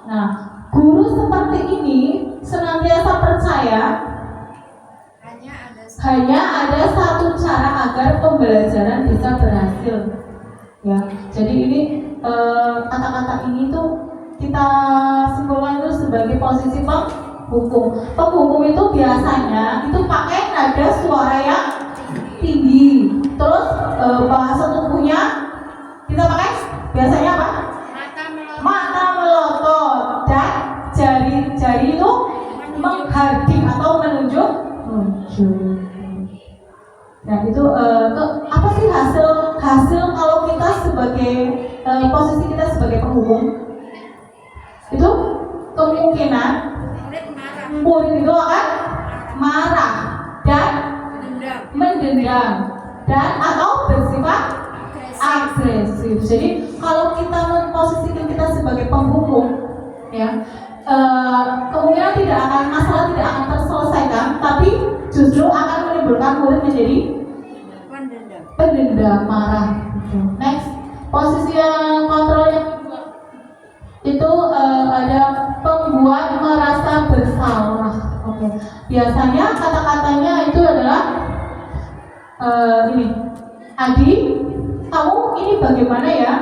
Nah, guru seperti ini senantiasa percaya hanya ada satu cara agar pembelajaran bisa berhasil. Ya, jadi ini kata-kata ini tuh kita simpulkan itu sebagai posisi penghukum. Penghukum itu biasanya itu pakai nada suara yang tinggi. Terus bahasa tubuhnya kita pakai biasanya apa? Mata melotot dan jari-jari itu menghardik atau menunjuk. Nah itu apa sih hasil kalau kita sebagai posisi kita sebagai penghukum? Itu kemungkinan murid itu akan marah dan mendendam dan atau bersifat agresif. Jadi kalau kita memposisikan kita sebagai penghukum, ya kemungkinan masalah tidak akan terselesaikan, tapi justru akan menimbulkan murid menjadi pendendam, marah. Next, posisi yang kontrol yang itu ada pembuat merasa bersalah. Oke. Biasanya kata-katanya itu adalah ini, Adi, kamu ini bagaimana ya?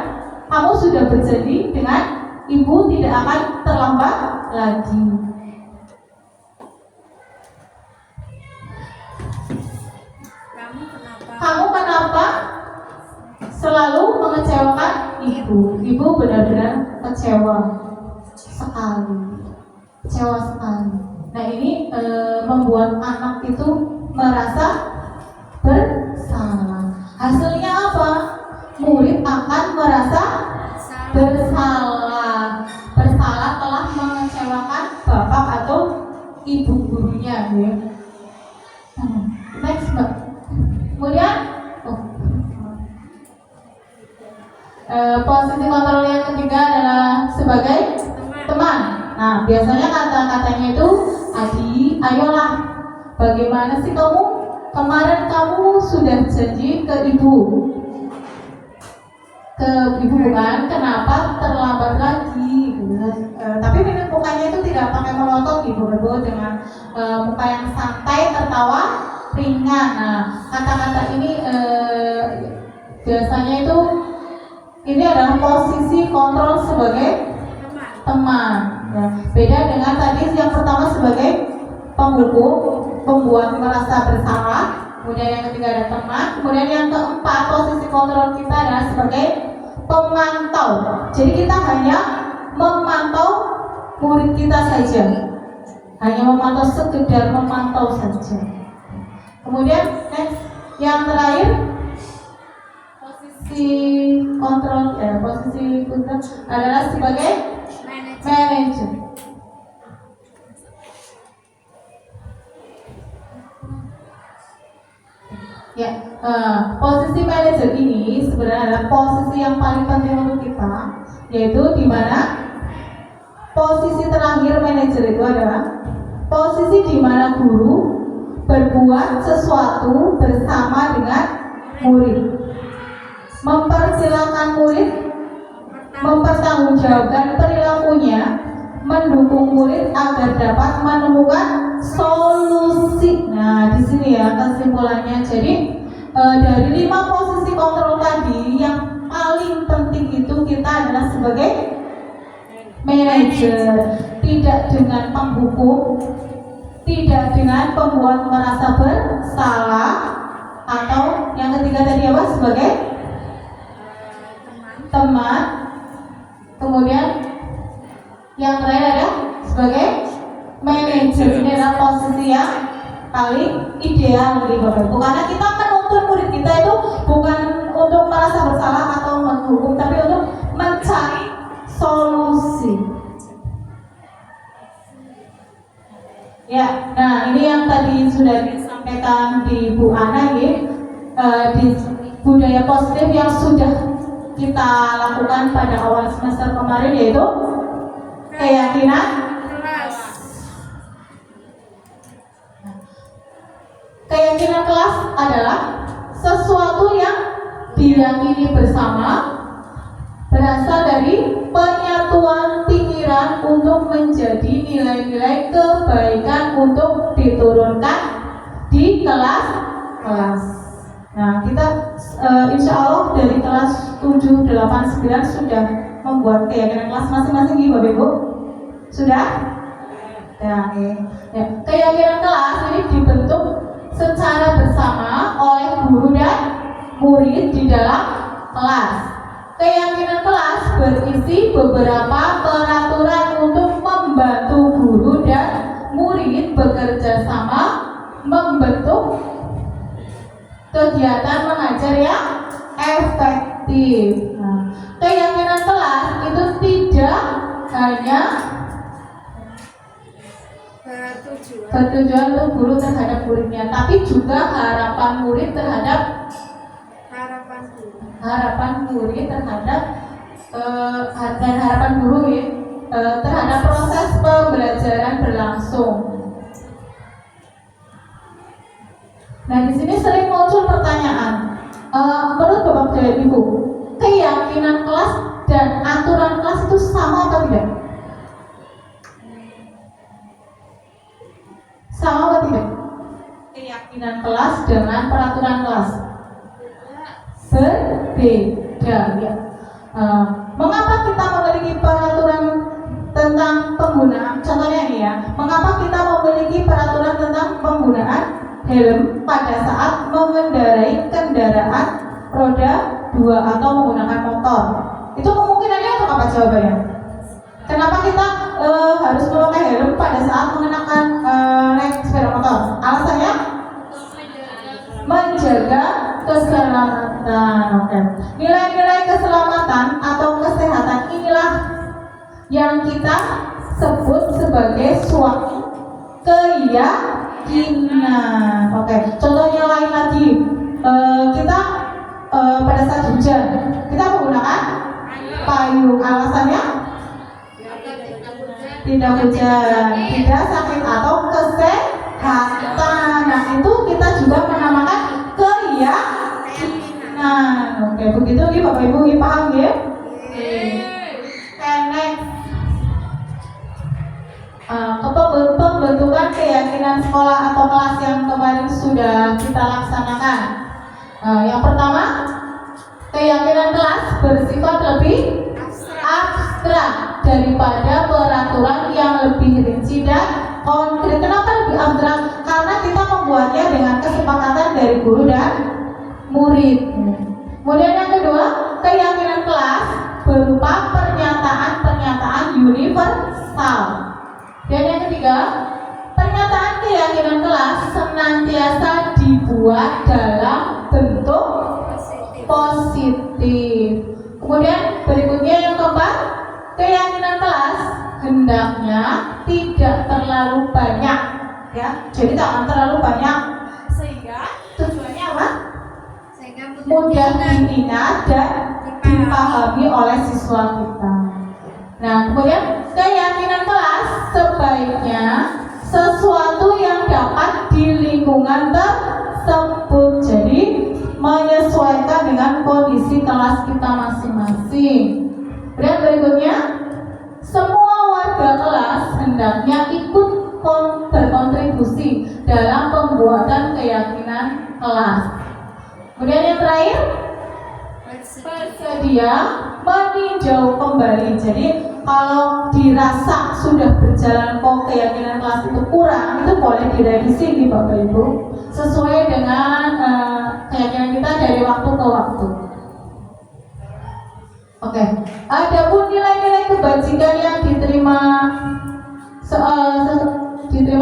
Kamu sudah berjanji dengan ibu tidak akan terlambat lagi. Kamu kenapa selalu mengecewakan ibu? Ibu benar-benar kecewa sekali. Nah ini membuat anak itu merasa bersalah. Hasilnya apa? Murid akan merasa bersalah telah mengecewakan bapak atau ibu gurunya. Ya. Next, Mbak. Kemudian posisi kontrol yang ketiga adalah sebagai teman. Nah, biasanya kata-katanya itu, Adi, ayolah, bagaimana sih kamu? Kemarin kamu sudah janji ke ibu bukan? Kenapa terlambat lagi? Tapi mimik mukanya itu tidak pakai melotot gitu, dengan muka yang santai, tertawa ringan. Nah, kata-kata ini biasanya itu ini adalah posisi kontrol sebagai teman. Ya. Beda dengan tadi yang pertama sebagai penghukum, pembuat merasa bersalah. Kemudian yang ketiga ada teman. Kemudian yang keempat posisi kontrol kita adalah sebagai pemantau. Jadi kita hanya memantau murid kita saja. Hanya memantau, sekedar memantau saja. Kemudian next, yang terakhir posisi kontrol posisi kita adalah sebagai manajer. Ya, posisi manajer ini sebenarnya adalah posisi yang paling penting untuk kita, yaitu di mana posisi terakhir manajer itu adalah posisi di mana guru berbuat sesuatu bersama dengan murid, mempersilahkan murid mempertanggungjawabkan perilakunya, mendukung murid agar dapat menemukan solusi. Nah, di sini ya kesimpulannya. Jadi dari 5 posisi kontrol tadi, yang paling penting itu kita adalah sebagai manajer, tidak dengan penghukum, tidak dengan pembuat merasa bersalah, atau yang ketiga tadi apa sebagai teman, kemudian yang terakhir ada sebagai manajer. Ini adalah posisi yang paling ideal dari Bapak Ibu, karena kita menuntut murid kita itu bukan untuk merasa bersalah atau menghukum, tapi untuk mencari solusi. Ya, nah ini yang tadi sudah disampaikan di Bu Ana ya, di budaya positif yang sudah kita lakukan pada awal semester kemarin, yaitu keyakinan kelas. Keyakinan kelas adalah sesuatu yang diyakini bersama, berasal dari penyatuan pikiran untuk menjadi nilai-nilai kebaikan untuk diturunkan di kelas. Nah, kita insya Allah dari kelas 7, 8, 9 sudah membuat keyakinan kelas masing-masing nih Bapak Ibu. Sudah? Ya, ya. Keyakinan kelas ini dibentuk secara bersama oleh guru dan murid di dalam kelas. Keyakinan kelas berisi beberapa peraturan untuk membantu guru dan murid bekerja sama membentuk kegiatan mengajar yang efektif. Nah, keyakinan kelas itu tidak hanya bertujuan untuk guru terhadap muridnya, tapi juga harapan murid terhadap dan harapan guru ya, terhadap proses pembelajaran berlangsung. Nah, di sini sering muncul pertanyaan, menurut Bapak dan Ibu, keyakinan kelas dan aturan kelas itu sama atau tidak? Sama atau tidak? Keyakinan kelas dengan peraturan kelas berbeda ya. Mengapa kita memiliki peraturan tentang penggunaan, contohnya ini ya, mengapa kita memiliki peraturan tentang penggunaan helm pada saat mengendarai kendaraan roda 2 atau menggunakan motor? Itu kemungkinannya untuk apa jawabannya? Kenapa kita harus memakai helm pada saat mengenakan naik sepeda motor? Alasannya menjaga keselamatan. Oke. Nilai-nilai keselamatan atau kesehatan inilah yang kita sebut sebagai suatu keyakinan. Oke. Contohnya lain lagi, kita pada saat hujan kita menggunakan payung. Alasannya tidak hujan, tidak sakit atau kesehatan. Nah, itu kita juga menamakan keyakinan. Oke, begitu nih Bapak Ibu, paham ya? Next. Pembentukan keyakinan sekolah atau kelas yang kemarin sudah kita laksanakan. Yang pertama, keyakinan kelas bersifat lebih abstrak daripada peraturan yang lebih rinci dan konkret. Kenapa lebih abstrak? Karena kita membuatnya dengan kesepakatan dari guru dan murid. Kemudian yang kedua, keyakinan kelas berupa pernyataan-pernyataan universal. Dan yang ketiga, pernyataan keyakinan kelas senantiasa dibuat dalam bentuk positif. Kemudian berikutnya yang keempat, keyakinan kelas hendaknya tidak terlalu banyak, ya. Jadi jangan terlalu banyak sehingga tujuannya apa? Mudah diingat dan dipahami oleh siswa kita. Nah, kemudian keyakinan kelas sebaiknya sesuatu yang dapat di lingkungan tersebut. Jadi menyesuaikan dengan kondisi kelas kita masing-masing. Dan berikutnya, semua warga kelas hendaknya ikut berkontribusi dalam pembuatan keyakinan kelas. Kemudian yang terakhir, bersedia meninjau kembali. Jadi kalau dirasa sudah berjalan kok keyakinan kelas itu kurang, itu boleh direvisi nih Bapak Ibu, sesuai dengan keyakinan kita dari waktu ke waktu. Oke, adapun nilai-nilai kebajikan yang diterima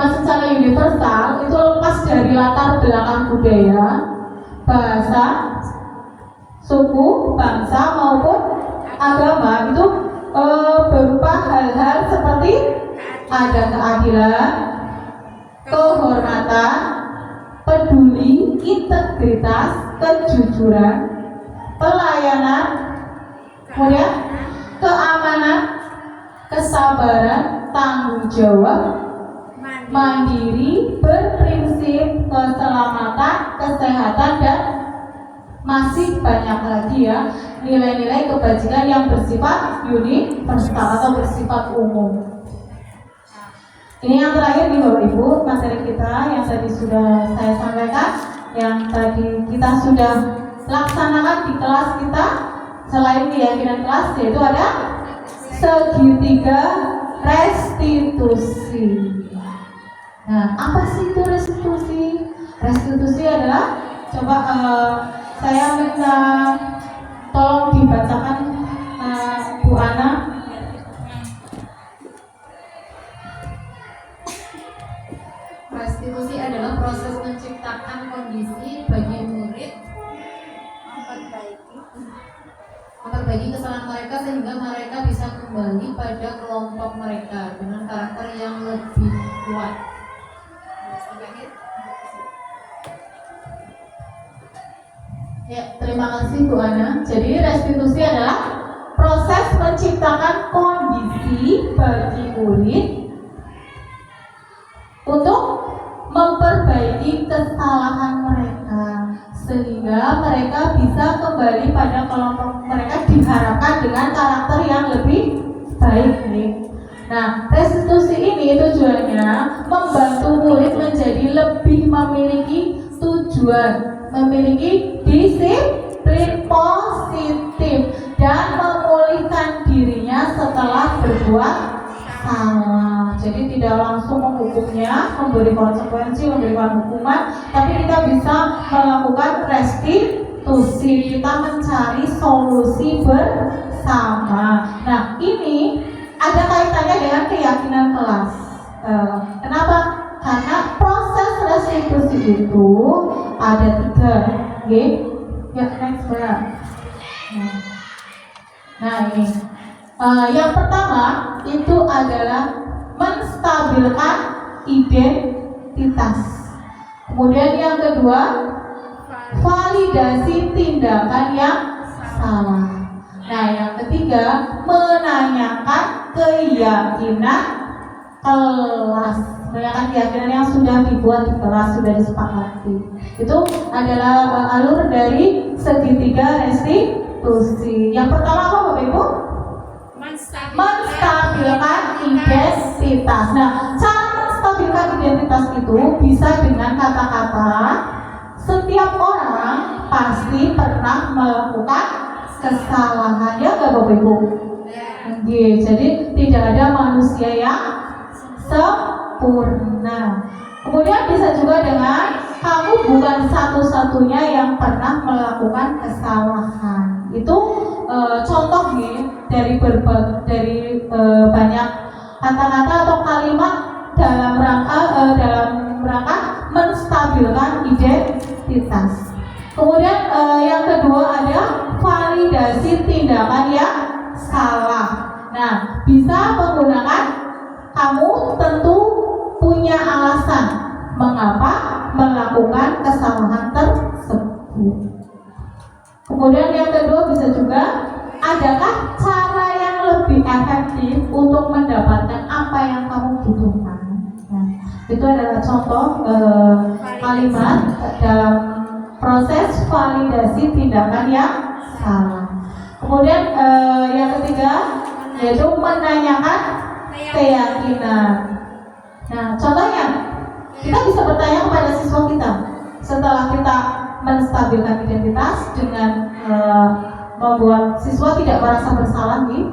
secara universal itu lepas dari latar belakang budaya, bahasa, suku, bangsa maupun agama, itu berupa hal-hal seperti ada keadilan, kehormatan, peduli, integritas, kejujuran, pelayanan, kemudian keamanan, kesabaran, tanggung jawab, mandiri, berprinsip, keselamatan, kesehatan, dan masih banyak lagi ya nilai-nilai kebajikan yang bersifat universal atau bersifat umum. Ini yang terakhir nih Bapak Ibu, materi kita yang tadi sudah saya sampaikan, yang tadi kita sudah laksanakan di kelas kita. Selain keyakinan kelas, yaitu ada segitiga restitusi. Nah, apa sih itu restitusi? Restitusi adalah, coba saya minta tolong dibacakan Bu Ana. Restitusi adalah proses menciptakan kondisi bagi murid memperbaiki kesalahan mereka sehingga mereka bisa kembali pada kelompok mereka dengan karakter yang lebih kuat. Ya, terima kasih Bu Ana. Jadi restitusi adalah proses menciptakan kondisi bagi murid untuk memperbaiki kesalahan mereka sehingga mereka bisa kembali pada kelompok mereka, diharapkan dengan karakter yang lebih baik nih. Nah, restitusi ini tujuannya membantu murid menjadi lebih memiliki tujuan, memiliki disiplin positif, dan memulihkan dirinya setelah berbuat salah. Jadi tidak langsung menghukumnya, memberi konsekuensi, memberikan hukuman, tapi kita bisa melakukan restitusi, kita mencari solusi bersama. Nah, ini ada kaitannya dengan keyakinan kelas. Kenapa? Karena proses restitusi itu ada 3. Ya, next ya. Nah ini, yang pertama itu adalah menstabilkan identitas. Kemudian yang kedua, validasi tindakan yang salah. Nah yang ketiga, menanyakan keyakinan kelas, menanyakan keyakinan yang sudah dibuat di kelas, sudah disepakati. Itu adalah alur dari segitiga restitusi. Yang pertama apa Bapak Ibu? Menstabilkan identitas. Nah, cara menstabilkan identitas itu bisa dengan kata-kata setiap orang pasti pernah melakukan kesalahan, ya nggak Bapak Ibu? Jadi tidak ada manusia yang sempurna. Kemudian bisa juga dengan kamu bukan satu-satunya yang pernah melakukan kesalahan. Itu contoh nih dari banyak kata-kata atau kalimat dalam rangka menstabilkan identitas. Kemudian yang kedua ada validasi tindakan yang salah. Nah, bisa menggunakan kamu tentu punya alasan mengapa melakukan kesalahan tersebut. Kemudian yang kedua bisa juga, adakah cara yang lebih efektif untuk mendapatkan apa yang kamu butuhkan? Nah, itu adalah contoh kalimat dalam proses validasi tindakan yang salah. Kemudian yang ketiga yaitu menanyakan keyakinan. Nah, contohnya kita bisa bertanya kepada siswa kita setelah kita menstabilkan identitas dengan membuat siswa tidak merasa bersalah nih.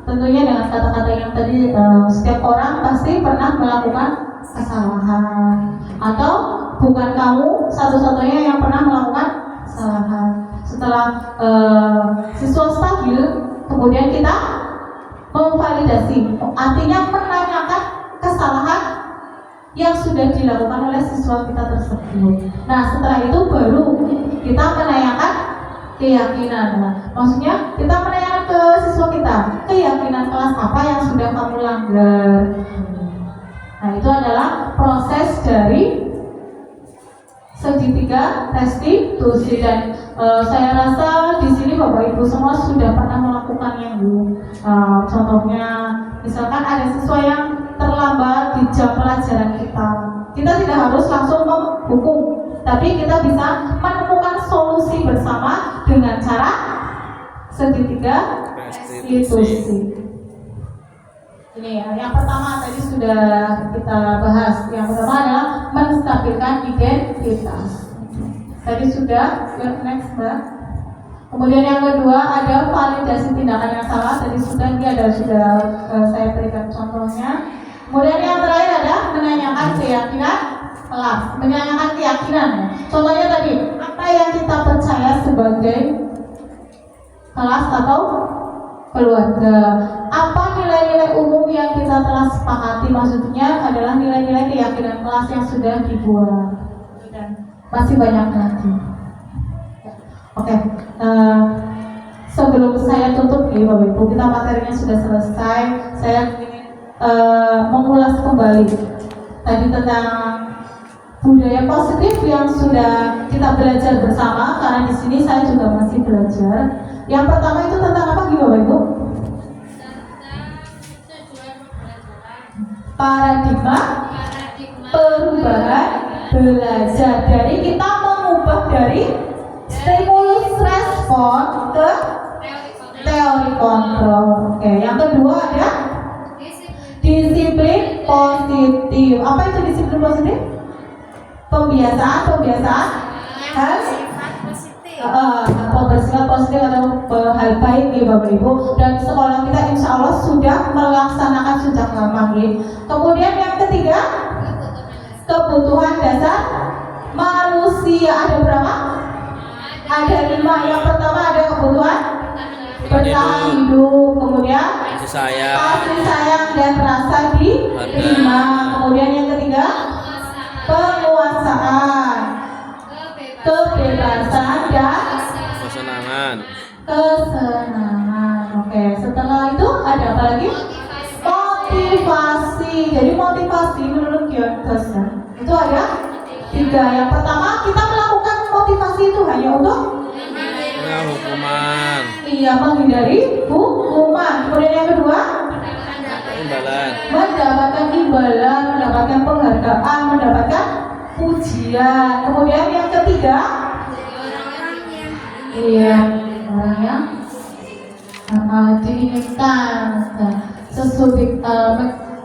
Tentunya dengan kata-kata yang tadi, setiap orang pasti pernah melakukan kesalahan, atau bukan kamu satu-satunya yang pernah melakukan kesalahan. Setelah siswa stabil, kemudian kita memvalidasi, artinya menanyakan kesalahan yang sudah dilakukan oleh siswa kita tersebut. Nah, setelah itu baru kita menanyakan keyakinan. Nah, maksudnya kita menanyakan ke siswa kita, keyakinan kelas apa yang sudah kamu langgar. Nah, itu adalah proses dari segitiga restitusi. Dan saya rasa di sini Bapak Ibu semua sudah pernah melakukannya, Bu. Contohnya, misalkan ada siswa yang terlambat di jam pelajaran kita tidak harus langsung menghukum, tapi kita bisa menemukan solusi bersama dengan cara segitiga restitusi. Ini ya, yang pertama tadi sudah kita bahas. Yang pertama adalah menstabilkan identitas. Tadi sudah, next Mbak. Kemudian yang kedua ada validasi tindakan yang salah. Tadi sudah, ini ada sudah saya berikan contohnya. Kemudian yang terakhir ada menanyakan keyakinan kelas, menanyakan keyakinan. Contohnya tadi, apa yang kita percaya sebagai kelas atau keluarga, apa nilai-nilai umum yang kita telah sepakati, maksudnya adalah nilai-nilai keyakinan kelas yang sudah dibuat, dan masih banyak lagi. Oke, sebelum saya tutup nih Bapak Ibu, kita materinya sudah selesai. Saya ingin mengulas kembali tadi tentang budaya positif yang sudah kita belajar bersama, karena di sini saya juga masih belajar. Yang pertama itu tentang apa gitu Bapak Ibu? Paradigma perubahan belajar. Dari kita mengubah dari stimulus respon ke teori kontrol. Oke, yang kedua ada disiplin positif. Apa itu disiplin positif? Pembiasaan hal bersifat positif atau hal baik ya Bapak Ibu. Dan sekolah kita insya Allah sudah melaksanakan sejak lama ya. Kemudian yang ketiga, kebutuhan dasar manusia. Ada berapa? Ada 5. Yang pertama ada kebutuhan bertahan hidup, kemudian kasih sayang dan rasa diterima. Kemudian yang ketiga, penguasaan, kebebasan dan kesenangan. Oke, setelah itu ada apa lagi? Motivasi. Jadi motivasi menurut Kiyosaki itu ada 3. Yang pertama, kita melakukan motivasi itu hanya untuk hukuman. Iya, menghindari hukuman. Kemudian yang kedua, mendapatkan imbalan, mendapatkan penghargaan, mendapatkan pujian. Kemudian yang ketiga, orang yang diinginkan sesubik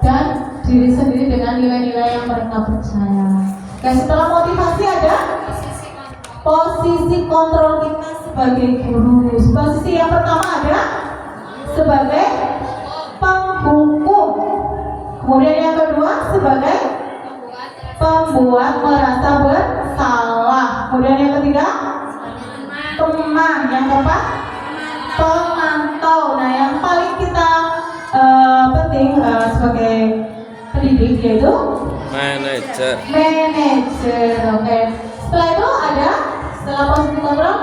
dan diri sendiri dengan nilai-nilai yang mereka percaya. Dan setelah motivasi ada posisi kontrol kita sebagai guru. Posisi yang pertama ada sebagai penghukum. Kemudian yang kedua sebagai pembuat merasa bersalah. Kemudian yang ketiga teman. Yang keempat pemantau. Nah, yang paling kita penting sebagai pendidik yaitu manajer. Oke. Setelah itu ada, setelah posisi kontrol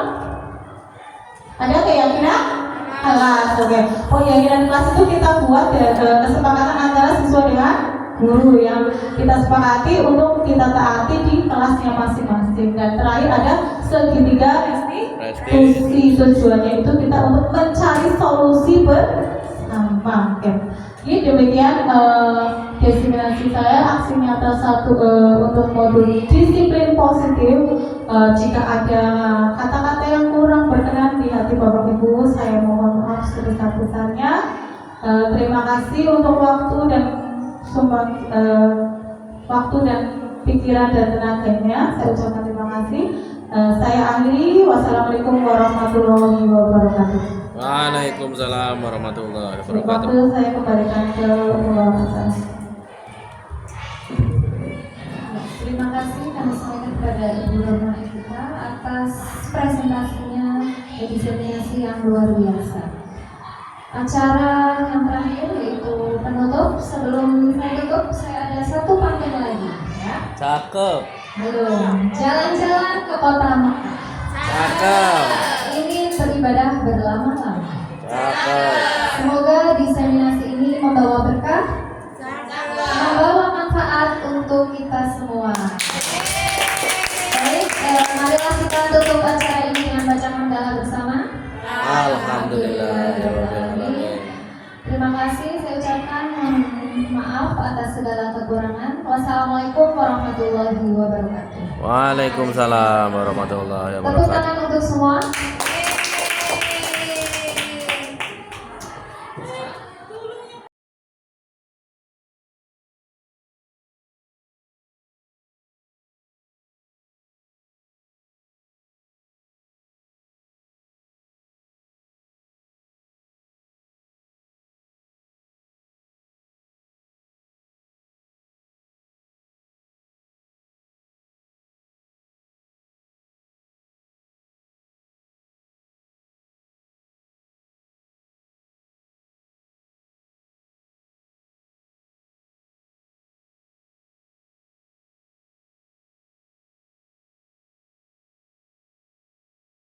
ada keyakinan kelas. Oke. Keyakinan kelas itu kita buat kesepakatan antara siswa dengan guru yang kita sepakati untuk kita taati di kelasnya masing-masing. Dan terakhir ada segitiga restitusi. Tujuannya itu kita untuk mencari solusi bersama. Oke. Ini demikian diseminasi saya aksi nyata 1 untuk modul disiplin positif. Jika ada kata-kata yang kurang berkenan di hati Bapak Ibu, saya mohon maaf sebesar-besarnya. Terima kasih untuk waktu dan waktu dan pikiran dan tenaganya. Saya ucapkan terima kasih. Saya akhiri. Wassalamualaikum warahmatullahi wabarakatuh. Waalaikumsalam warahmatullahi wabarakatuh. Waktu saya kembalikan ke Bapak Hasan. Terima kasih kami sampaikan kepada Ibu Roma Evita atas presentasinya disertasi yang luar biasa. Acara yang terakhir yaitu penutup. Sebelum saya tutup, saya ada satu pantun lagi. Ya. Cakep. Belum. Jalan-jalan ke kota Mekah. Cakep. Ini beribadah berlama-lama. Cakep. Semoga diseminasi ini membawa berkah, membawa manfaat untuk kita semua. Baik, marilah kita tutup acara ini dengan baca hamdalah bersama. Alhamdulillahirrahmanirrahim. Terima kasih, saya ucapkan maaf atas segala kekurangan. Wassalamualaikum warahmatullahi wabarakatuh. Waalaikumsalam warahmatullahi Tepuk wabarakatuh. tangan untuk semua.